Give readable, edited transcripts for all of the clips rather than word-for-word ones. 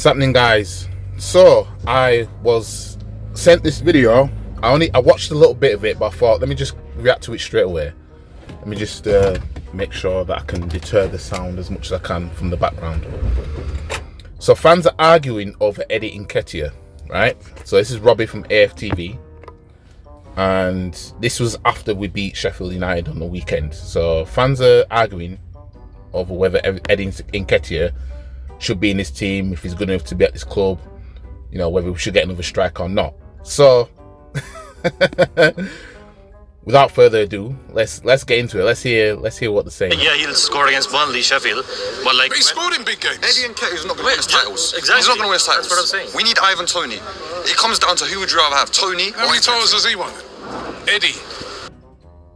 What's happening, guys? So I was sent this video. I watched a little bit of it, but I thought let me just react to it straight away. Let me just make sure that I can deter the sound as much as I can from the background. So fans are arguing over Eddie Nketiah, right? So this is Robbie from Aftv, and this was after we beat Sheffield United on the weekend. So fans are arguing over whether Eddie Nketiah should be in this team, if he's good enough to be at this club, you know, whether we should get another striker or not. So without further ado, let's get into it. Let's hear what they're saying. Yeah, he'll score against Burnley, Sheffield, but like, but he scored in big games. Eddie Nketiah's not going to win us titles. Exactly. He's not going to win us titles. That's what I'm saying. We need Ivan Toney. It comes down to who would you rather have, Toney How or many titles Nketiah? has he won? Eddie.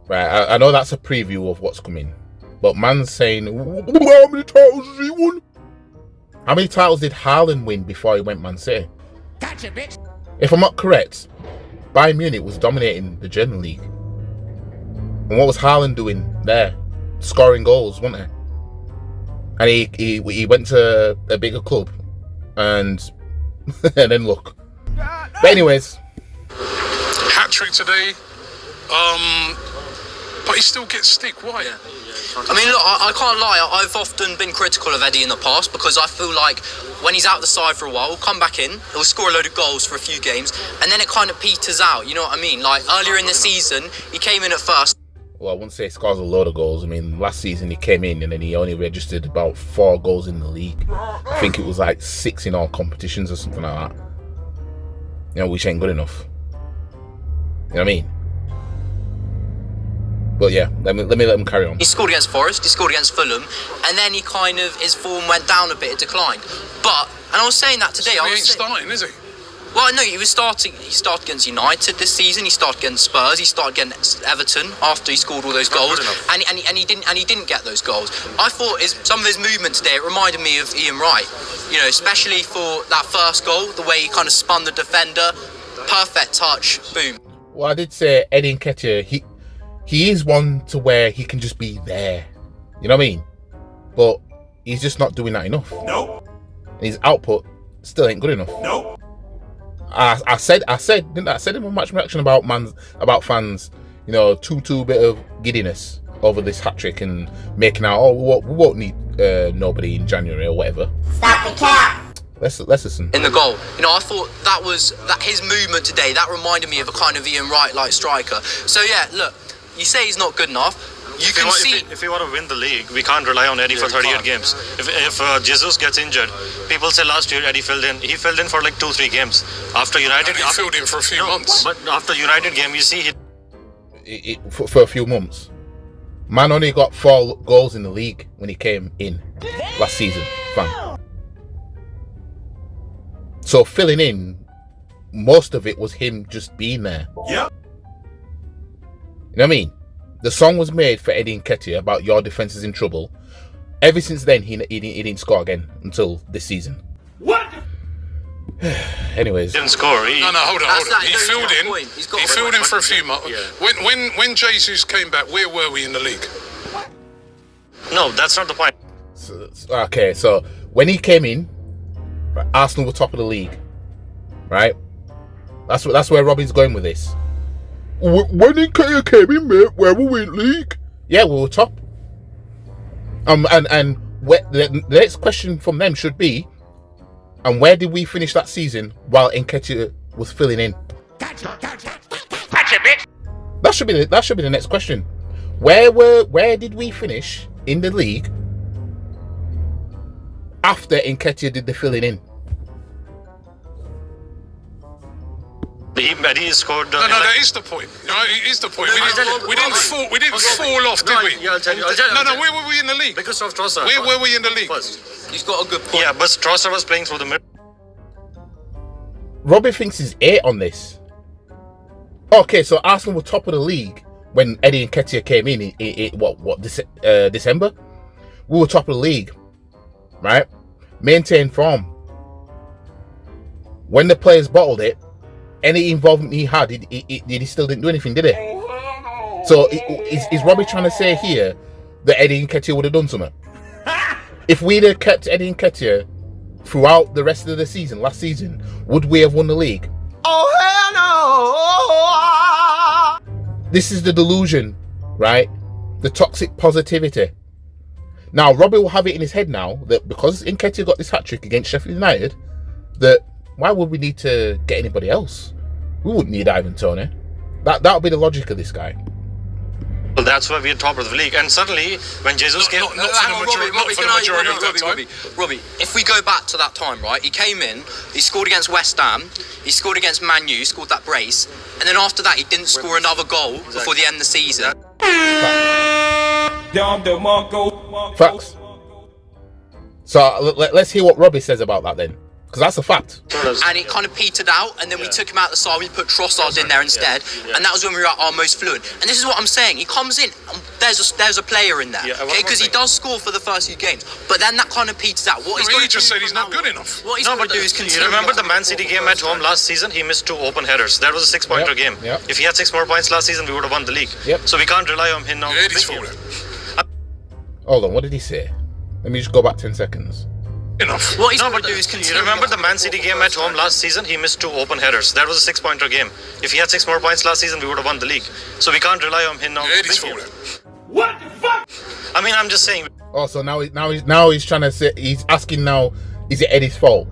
Right, I know that's a preview of what's coming, but man's saying, how many titles has he won? How many titles did Haaland win before he went Man City? Gotcha, bitch. If I'm not correct, Bayern Munich was dominating the German league. And what was Haaland doing there? Scoring goals, wasn't he? And he went to a bigger club, and and then look. But anyways, Hat trick today. But he still gets stick. Why? Yeah. I mean, look, I can't lie. I've often been critical of Eddie in the past because I feel like when he's out the side for a while, he'll come back in, he'll score a load of goals for a few games, and then it kind of peters out. You know what I mean? Like earlier in the season, he came in at first. well, I wouldn't say he scores a load of goals. I mean, last season he came in and then he only registered about 4 goals in the league. I think it was like 6 in all competitions or something like that. You know, which ain't good enough. You know what I mean? But yeah, let me let him carry on. He scored against Forest, he scored against Fulham, and then he kind of, his form went down a bit, it declined. But, and I was saying that today, He ain't starting, is he? well, no, he started against United this season, he started against Spurs, he started against Everton after he scored all those goals, and he didn't get those goals. I thought some of his movement today, it reminded me of Ian Wright, you know, especially for that first goal, the way he kind of spun the defender, perfect touch, boom. Well, I did say Eddie Nketiah, he is one to where he can just be there. You know what I mean? But he's just not doing that enough. Nope. His output still ain't good enough. Nope. I said in my match reaction about fans, you know, too bit of giddiness over this hat trick and making out, we won't need nobody in January or whatever. Stop the cap. Let's listen. In the goal, you know, I thought that his movement today, that reminded me of a kind of Ian Wright like striker. So yeah, look, you say he's not good enough. You can see if we want to win the league, we can't rely on Eddie for 38 games. If Jesus gets injured, people say last year Eddie filled in. He filled in for like 2-3 games. After United, He filled in for a few months. But after United game, you see For a few months. Man only got 4 goals in the league when he came in last season, fam. So filling in, most of it was him just being there. Yep. You know what I mean? The song was made for Eddie Nketiah about your defense is in trouble. Ever since then, he didn't score again until this season. What? Anyways, didn't score. No, hold on. He filled in. He's got He a filled point. in for a few months. Yeah. When Jesus came back, where were we in the league? No, that's not the point. okay, so when he came in, Arsenal were top of the league, right? That's where Robbie's going with this. When Nketiah came in, mate, where were we in league? Yeah, we were top. And where, the next question from them should be, and where did we finish that season while Nketiah was filling in? Gotcha, bitch. That should be the next question. Where did we finish in the league after Nketiah did the filling in? Eddie scored. No, that is the point. No, it is the point. We didn't fall off, did we? Yeah, I'll tell you. No, where were we in the league? Because of Trossard. Where were we in the league? First. He's got a good point. Yeah, but Trossard was playing through the middle. Robbie thinks he's 8 on this. Okay, so Arsenal were top of the league when Eddie Nketiah came in. December? We were top of the league, right? Maintained form. When the players bottled it, any involvement he had, he still didn't do anything, did he? So is Robbie trying to say here that Eddie Nketiah would have done something? If we'd have kept Eddie Nketiah throughout the rest of the season, last season, would we have won the league? Oh, hell no! This is the delusion, right? The toxic positivity. Now, Robbie will have it in his head now that because Nketiah got this hat-trick against Sheffield United, that why would we need to get anybody else? We wouldn't need Ivan Toney. That would be the logic of this guy. Well, that's why we're top of the league. And suddenly, when Jesus came... Robbie, if we go back to that time, right? He came in, he scored against West Ham, he scored against Man U, scored that brace, and then after that, he didn't score another goal before the end of the season. Facts. So let's hear what Robbie says about that then, because that's a fact. And it kind of petered out, and then we took him out the side, we put Trossard in there instead, and that was when we were at our most fluent. And this is what I'm saying, he comes in, and there's a player in there, okay, because he does score for the first few games, but then that kind of peters out. What He just said he's not good enough. What he's got to do is continue. You remember the Man City game at home last season? He missed 2 open headers. That was a 6-pointer game. Yep. If he had 6 more points last season, we would have won the league. Yep. So we can't rely on him now. Eddie's fault. Hold on, what did he say? Let me just go back 10 seconds. Enough. What he's got to do is continue. You remember the Man City game at home last season? He missed 2 open headers. That was a 6-pointer game. If he had 6 more points last season, we would have won the league. So we can't rely on him now. Eddie's fault. What the fuck? I mean, I'm just saying. Oh, so now he's trying to say, he's asking now, is it Eddie's fault?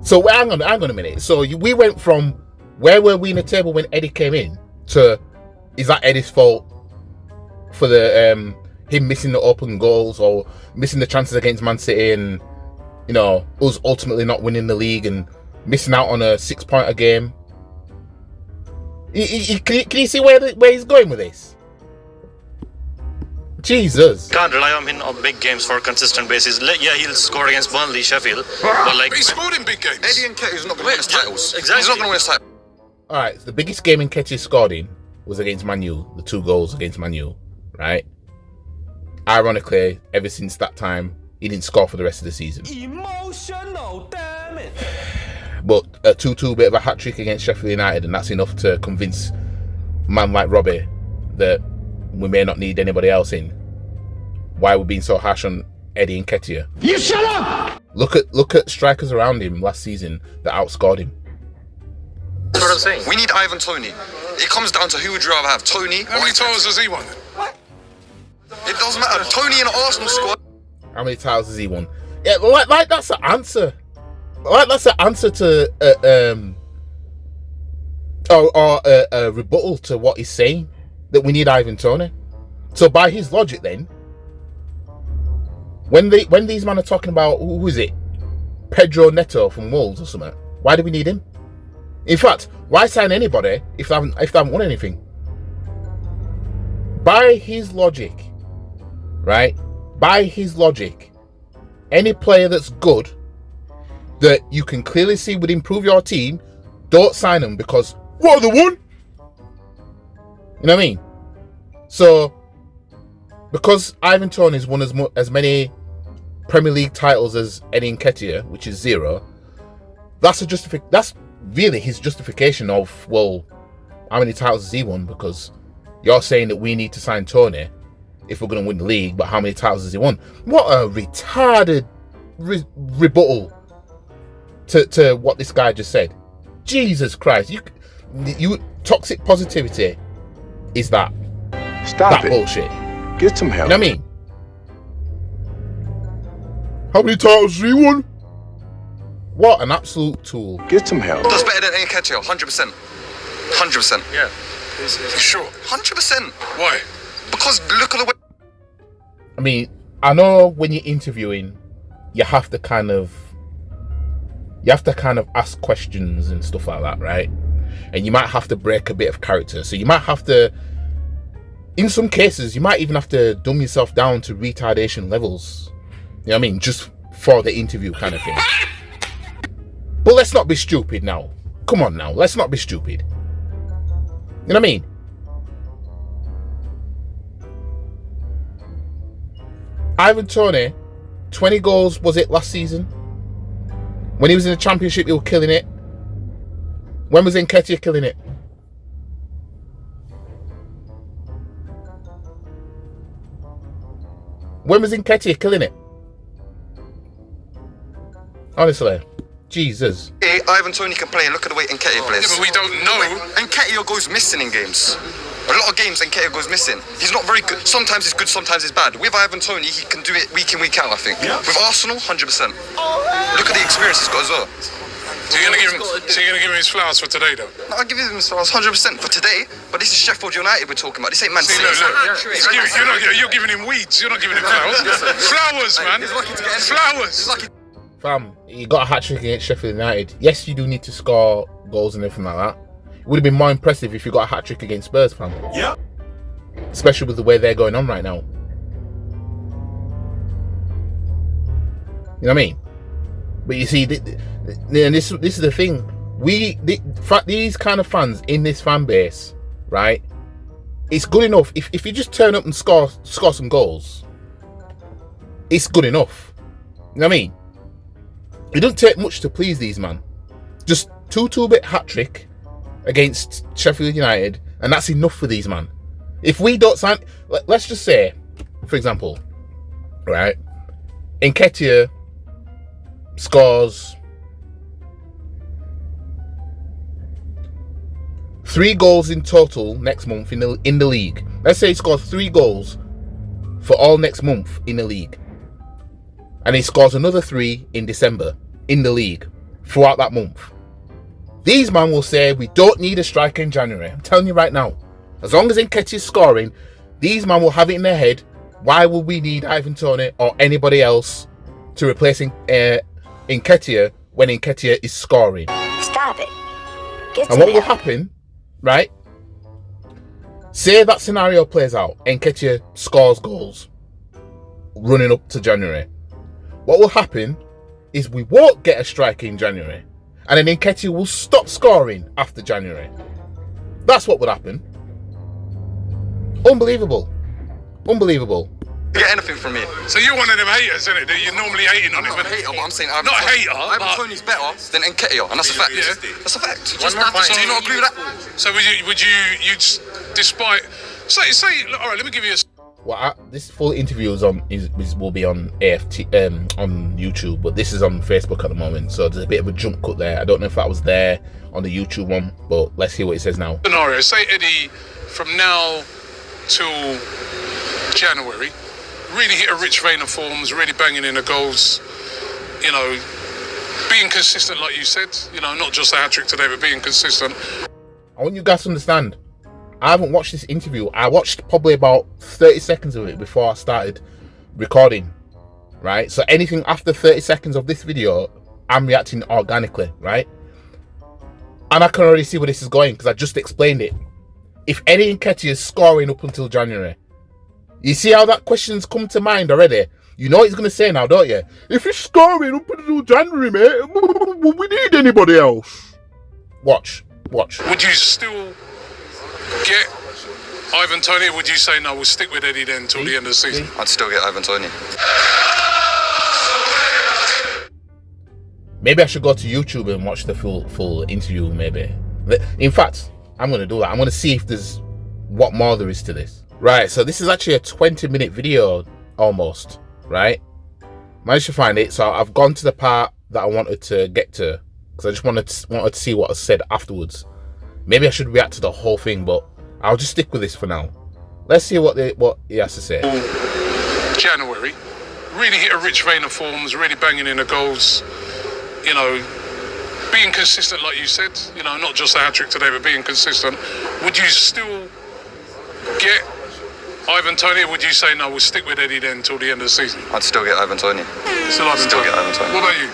So hang on a minute. So we went from where were we in the table when Eddie came in to is that Eddie's fault for the him missing the open goals or missing the chances against Man City and us ultimately not winning the league and missing out on a 6-pointer game? Can you see where he's going with this? Jesus. Can't rely on him on big games for a consistent basis. Yeah, he'll score against Burnley, Sheffield. But But he scored in big games. Eddie Nketiah's not going to win us titles. exactly. He's not going to win us titles. All right, so the biggest game Nketiah scored in was against Man U, the 2 goals against Man U, right? Ironically, ever since that time, he didn't score for the rest of the season. Emotional, damn it. But a 2-2 bit of a hat-trick against Sheffield United, and that's enough to convince a man like Robbie that we may not need anybody else in. Why we're being so harsh on Eddie Nketiah. You shut up! Look at strikers around him last season that outscored him. That's what I'm saying. We need Ivan Toney. It comes down to who would you rather have, Toney How or many Nketiah? titles has he won? It doesn't matter. Toney in the Arsenal squad. How many titles has he won? Yeah, like that's the answer. Like that's the answer to a rebuttal to what he's saying, that we need Ivan Toney. So by his logic, then, when these men are talking about who is it, Pedro Neto from Wolves or something, why do we need him? In fact, why sign anybody if they haven't won anything? By his logic, right? By his logic, any player that's good that you can clearly see would improve your team, don't sign them because what, they won? You know what I mean? So because Ivan Toney's won as many Premier League titles as Eddie Nketiah, which is 0, that's really his justification of, well, how many titles has he won? Because you're saying that we need to sign Toney if we're going to win the league, but how many titles has he won? What a retarded rebuttal to what this guy just said. Jesus Christ, you toxic positivity is that. Stop that it. bullshit. Get some help. You know what I mean? How many titles has he won? What an absolute tool. Get some help. That's better than Nketiah, 100%. 100%. Yeah. Sure. 100%. Why? Because look at the way. I mean, I know when you're interviewing, you have to kind of ask questions and stuff like that, right? And you might have to break a bit of character. So you might have to, in some cases, you might even have to dumb yourself down to retardation levels. You know what I mean? Just for the interview kind of thing. But let's not be stupid now. Come on now, let's not be stupid. You know what I mean? Ivan Toney, 20 goals was it last season? When he was in the Championship, he was killing it. When was Nketiah killing it? When was Nketiah killing it? Honestly, Jesus. Ivan Toney can play and look at the way Nketiah plays. Yeah, but we don't know. Nketiah goes missing in games. A lot of games Nketiah goes missing. He's not very good. Sometimes he's good, sometimes he's bad. With Ivan Toney, he can do it week in, week out, I think. Yeah. With Arsenal, 100%. Look at the experience he's got as well. So you're gonna give him his flowers for today, though? No, I'll give him his flowers 100% for today, but this is Sheffield United we're talking about. This ain't Man City. You're giving him weeds, you're not giving him flowers. Flowers, man. He's lucky to get flowers. Fam, you got a hat-trick against Sheffield United. Yes, you do need to score goals and everything like that. It would have been more impressive if you got a hat-trick against Spurs, fam. Yeah. Especially with the way they're going on right now. You know what I mean? But you see, this is the thing. These kind of fans in this fan base, right? It's good enough. If you just turn up and score some goals, it's good enough. You know what I mean? It doesn't take much to please these man. Just two-bit hat-trick against Sheffield United, and that's enough for these man. If we don't sign, let's just say, for example, right, Nketiah scores 3 goals in total next month in the league. Let's say he scores 3 goals for all next month in the league, and he scores another 3 in December in the league throughout that month. These man will say we don't need a striker in January. I'm telling you right now, as long as Nketiah is scoring, these man will have it in their head. Why would we need Ivan Toney or anybody else to replace Nketiah when Nketiah is scoring? Stop it. And what will happen, right? Say that scenario plays out, Nketiah scores goals running up to January. What will happen is we won't get a striker in January, and then Nketiah will stop scoring after January. That's what would happen. Unbelievable. Unbelievable. Get anything from me. So you're one of them haters, isn't it? That you're normally hating on him. I'm not a hater, but I'm saying not a hater. Ivan Toney's better than Nketiah, and that's a fact. Yeah. That's a fact. Just have to Do you not agree with that? So would you despite say look, all right, let me give you a. Well, this full interview will be on Aftv on YouTube, but this is on Facebook at the moment, so there's a bit of a jump cut there. I don't know if that was there on the YouTube one, but let's hear what it says now. Scenario: say Eddie from now till January really hit a rich vein of forms, really banging in the goals. You know, being consistent, like you said. You know, not just a hat trick today, but being consistent. I want you guys to understand. I haven't watched this interview. I watched probably about 30 seconds of it before I started recording, right? So anything after 30 seconds of this video, I'm reacting organically, right? And I can already see where this is going because I just explained it. If Eddie Nketiah is scoring up until January, you see how that question's come to mind already? You know what he's going to say now, don't you? If he's scoring up until January, mate, will we need anybody else? Watch. Would you still get Ivan Toney, or would you say no, we'll stick with Eddie then till the end of the season? I'd still get Ivan Toney. Maybe I should go to YouTube and watch the full interview, maybe. In fact, I'm going to do that. I'm going to see if there's what more there is to this. Right, so this is actually a 20-minute video, almost, right? Managed to find it, so I've gone to the part that I wanted to get to, because I just wanted to see what was said afterwards. Maybe I should react to the whole thing, but I'll just stick with this for now. Let's see what he has to say. January, really hit a rich vein of forms, really banging in the goals. You know, being consistent, like you said. You know, not just a hat trick today, but being consistent. Would you still get Ivan Toney, or would you say no, we'll stick with Eddie then till the end of the season? I'd still get Ivan Toney. Still get Ivan Toney. What about you?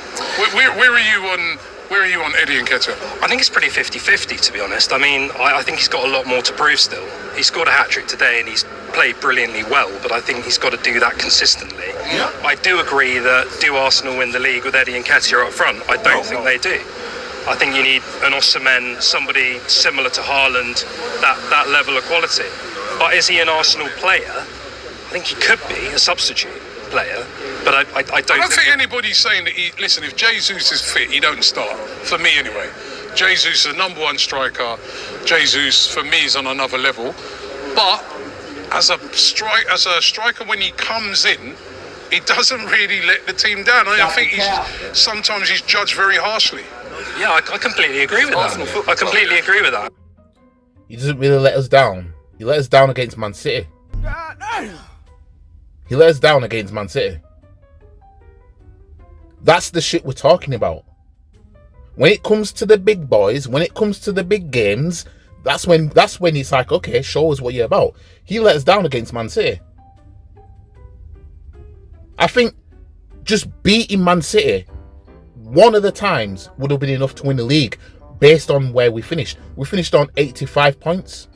Where are you on Eddie Nketiah? I think it's pretty 50-50, to be honest. I mean, I think he's got a lot more to prove still. He scored a hat-trick today and he's played brilliantly well, but I think he's got to do that consistently. Yeah. I do agree that do Arsenal win the league with Eddie Nketiah up front? I don't think they do. I think you need an Osimhen, somebody similar to Haaland, that level of quality. But is he an Arsenal player? I think he could be a substitute player, but I don't think anybody's saying that listen, if Jesus is fit, he don't start. For me anyway. Jesus is the number one striker. Jesus for me is on another level. But as a striker when he comes in, he doesn't really let the team down. I think sometimes he's judged very harshly. Yeah, I completely agree with that. I completely agree with that. He doesn't really let us down. He let us down against Man City. He let us down against Man City. That's the shit we're talking about. When it comes to the big boys, when it comes to the big games, that's when it's like, okay, show us what you're about. He let us down against Man City. I think just beating Man City one of the times would have been enough to win the league based on where we finished. We finished on 85 points.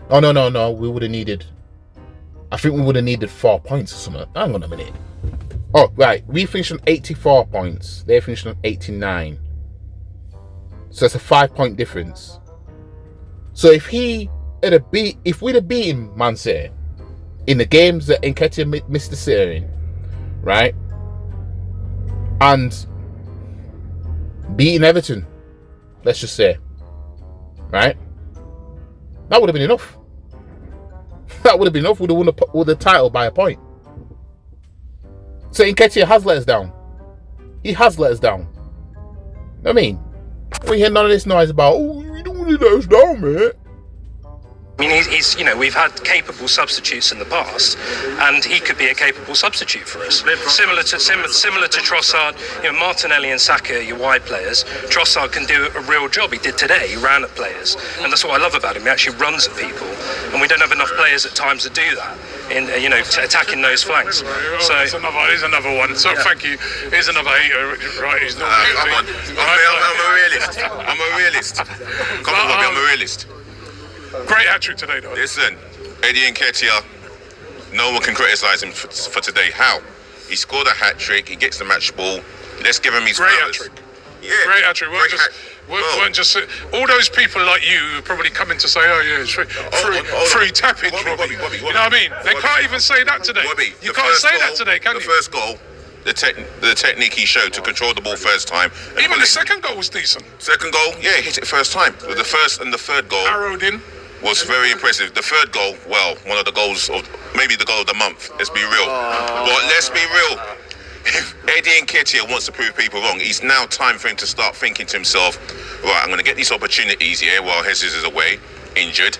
Oh, no. We would have needed... I think we would have needed 4 points or something. Hang on a minute. Oh, right. We finished on 84 points. They finished on 89. So it's a 5-point difference. So if we'd have beaten Man City in the games that Nketiah missed the City in, right? And beating Everton, let's just say, right? That would have been enough. That would have been enough. We'd have won the title by a point. So Nketiah has let us down. He has let us down. I mean, we hear none of this noise about, oh, you don't want to let us down, mate. I mean, he's we've had capable substitutes in the past, and he could be a capable substitute for us. Similar to Trossard, Martinelli and Saka are your wide players. Trossard can do a real job. He did today. He ran at players, and that's what I love about him. He actually runs at people, and we don't have enough players at times to do that. In attacking those flanks. So here's another one. So thank you. Here's another hater. Right, he's not. I'm a realist. Come on, Robbie, I'm a realist. Great hat-trick today, though. Listen, Eddie Nketiah, no one can criticise him for today. How? He scored a hat-trick, he gets the match ball. Let's give him his great flowers. hat-trick. Yeah. Great hat-trick. Weren't just all those people like you who probably come in to say, oh yeah, it's free tapping, Bobby. You know what I mean? They can't even say that today. You can't say that today, can you? The first goal, the technique he showed to control the ball first time. Even the second goal was decent. Second goal, yeah, he hit it first time. The first and the third goal arrowed in. Was very impressive. The third goal, well, one of the goals of maybe the goal of the month. Let's be real. But let's be real. If Eddie Nketiah wants to prove people wrong, it's now time for him to start thinking to himself, right, I'm going to get these opportunities here while Jesus is away, injured.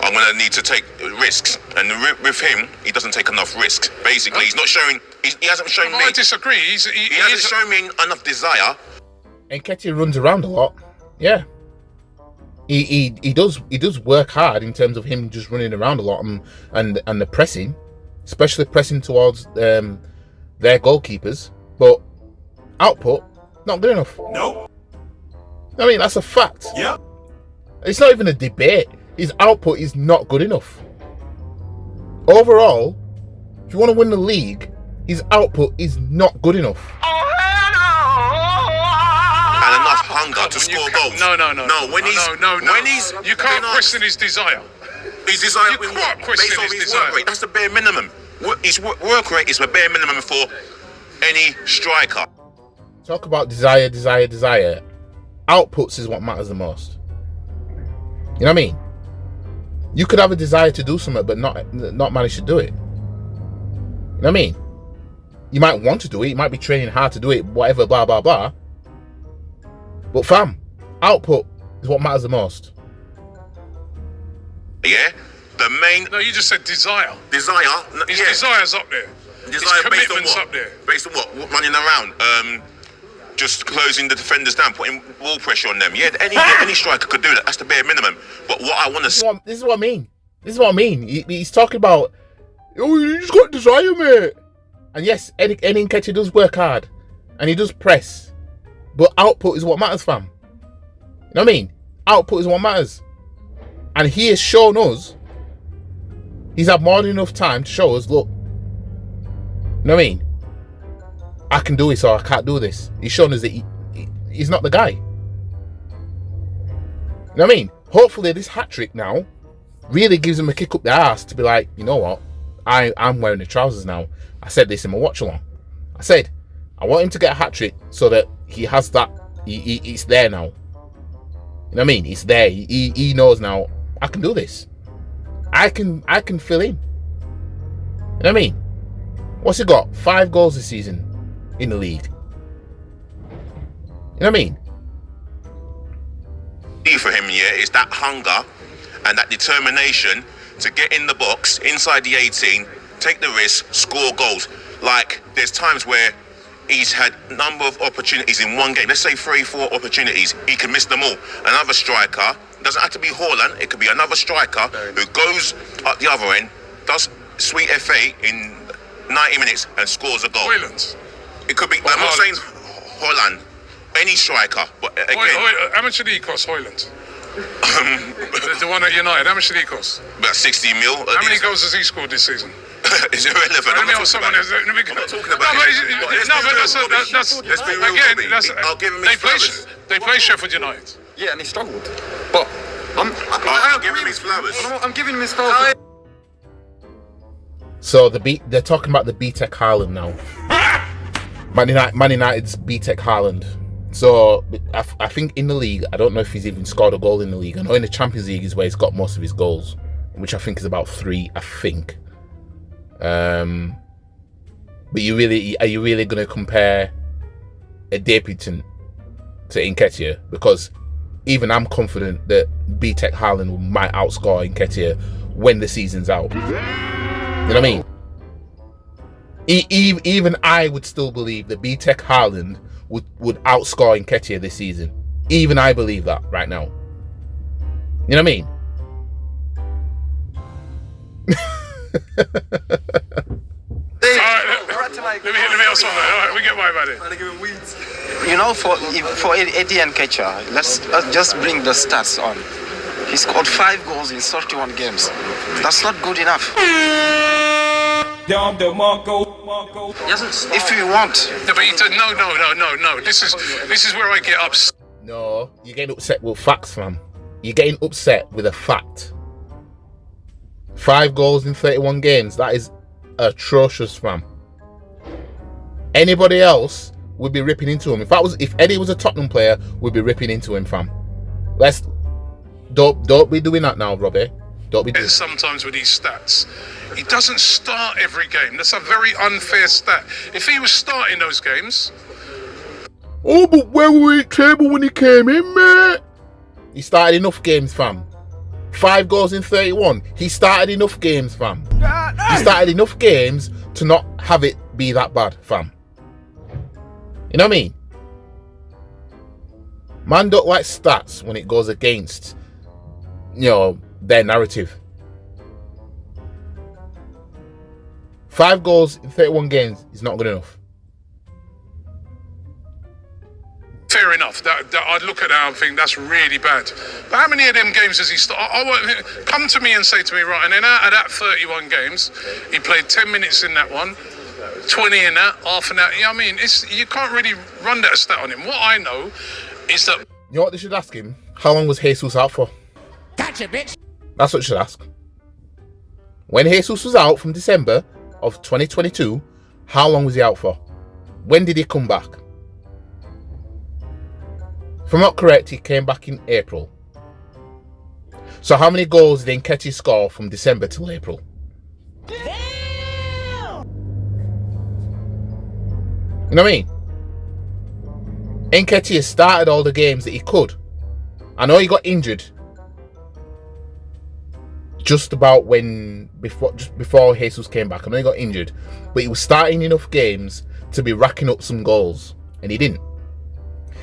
I'm going to need to take risks. And with him, he doesn't take enough risks. Basically, he's not showing, he hasn't shown me. I disagree. He hasn't shown me enough desire. Nketiah runs around a lot. Yeah. He does work hard in terms of him just running around a lot and the pressing, especially pressing towards their goalkeepers. But output, not good enough. Nope. I mean, that's a fact. Yep. It's not even a debate. His output is not good enough. Overall, if you want to win the league, his output is not good enough. And enough hunger to score goals. No. You can't question his desire. His desire. You can't question his desire. Work rate. That's the bare minimum. His work rate is the bare minimum for any striker. Talk about desire. Outputs is what matters the most. You know what I mean? You could have a desire to do something, but not manage to do it. You know what I mean? You might want to do it. You might be training hard to do it. Whatever. Blah blah blah. But fam, output is what matters the most. Yeah? The main... No, you just said desire. Desire? His desire's up there. Desire His commitment's up there. Based on what? Running around? Just closing the defenders down, putting wall pressure on them. Yeah, any striker could do that. That's the bare minimum. But what I want to... This is what I mean. He's talking about, oh, you just got desire, mate. And yes, Eddie Nketiah does work hard. And he does press. But output is what matters, fam. You know what I mean? Output is what matters. And he has shown us, he's had more than enough time to show us, look, you know what I mean? I can do this or I can't do this. He's shown us that he's not the guy. You know what I mean? Hopefully this hat-trick now really gives him a kick up the arse to be like, you know what? I'm wearing the trousers now. I said this in my watch-along. I said, I want him to get a hat-trick so that he has that, it's there now. You know what I mean? It's there. He knows now, I can do this. I can fill in. You know what I mean? What's he got? 5 goals this season in the league. You know what I mean? For him, yeah, is that hunger and that determination to get in the box, inside the 18, take the risk, score goals. Like, there's times where he's had a number of opportunities in one game. Let's say 3-4 opportunities. He can miss them all. Another striker, doesn't have to be Haaland, it could be another striker who goes up the other end, does sweet FA in 90 minutes and scores a goal. Hoyland. It could be, I'm not saying Haaland, any striker, but again... How much did he cost, Hoyland? The one at United, how much did he cost? About 60 mil. How many goals has he scored this season? It's irrelevant. I'm not talking about it. I'm not talking about it. Let's be real, again, I'll give him his flowers. They play Sheffield United. Yeah, and he struggled. But I'll give him his flowers. I'm giving him his flowers. So they're talking about the BTEC Haaland now. Man United's BTEC Haaland. So I think in the league, I don't know if he's even scored a goal in the league. I know in the Champions League is where he's got most of his goals, which I think is about 3, I think. But are you really going to compare a debutant to Nketiah? Because even I'm confident that BTEC Haaland might outscore Nketiah when the season's out. You know what I mean? Even I would still believe that BTEC Haaland would outscore Nketiah this season. Even I believe that right now. You know what I mean? Let me also on that. All right, we get why about it. You know, for Eddie Nketiah, let's just bring the stats on. He scored 5 goals in 31 games. That's not good enough. If you want. No, but no. This is where I get upset. No, you're getting upset with facts, fam. You're getting upset with a fact. 5 goals in 31 games. That is atrocious, fam. Anybody else would be ripping into him. If Eddie was a Tottenham player, we'd be ripping into him, fam. Don't be doing that now, Robbie. Don't be doing. Sometimes with these stats, he doesn't start every game. That's a very unfair stat. If he was starting those games. Oh, but where were we at table when he came in, mate? He started enough games, fam. 5 goals in 31. He started enough games, fam. He started enough games to not have it be that bad, fam. You know what I mean? Man don't like stats when it goes against, you know, their narrative. 5 goals in 31 games is not good enough. Fair enough. That I'd look at that and think that's really bad. But how many of them games does he start? I want come to me and say to me, right, and then out of that 31 games, he played 10 minutes in that one, 20 in that, half an hour. You know what I mean? You can't really run that stat on him. What I know is that. You know what they should ask him? How long was Jesus out for? Gotcha, bitch. That's what you should ask. When Jesus was out from December of 2022, how long was he out for? When did he come back? If I'm not correct, he came back in April. So how many goals did Nketiah score from December till April? Damn! You know what I mean? Nketiah started all the games that he could. I know he got injured just about before Jesus came back. I know he got injured, but he was starting enough games to be racking up some goals, and he didn't.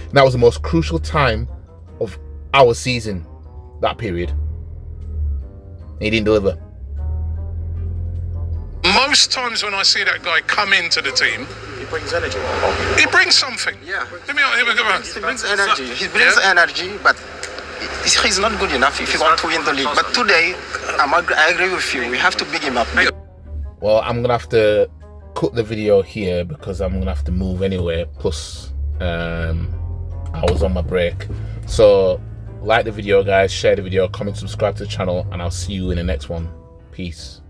And that was the most crucial time of our season, that period. And he didn't deliver. Most times when I see that guy come into the team, He brings energy. he brings something. Yeah. Here we go. He brings energy. He brings energy, but he's not good enough if you want to win the league. But today, I agree with you. We have to big him up. Well, I'm gonna have to cut the video here because I'm gonna have to move anyway. Plus, I was on my break. So, like the video, guys. Share the video. Comment, subscribe to the channel, and I'll see you in the next one. Peace.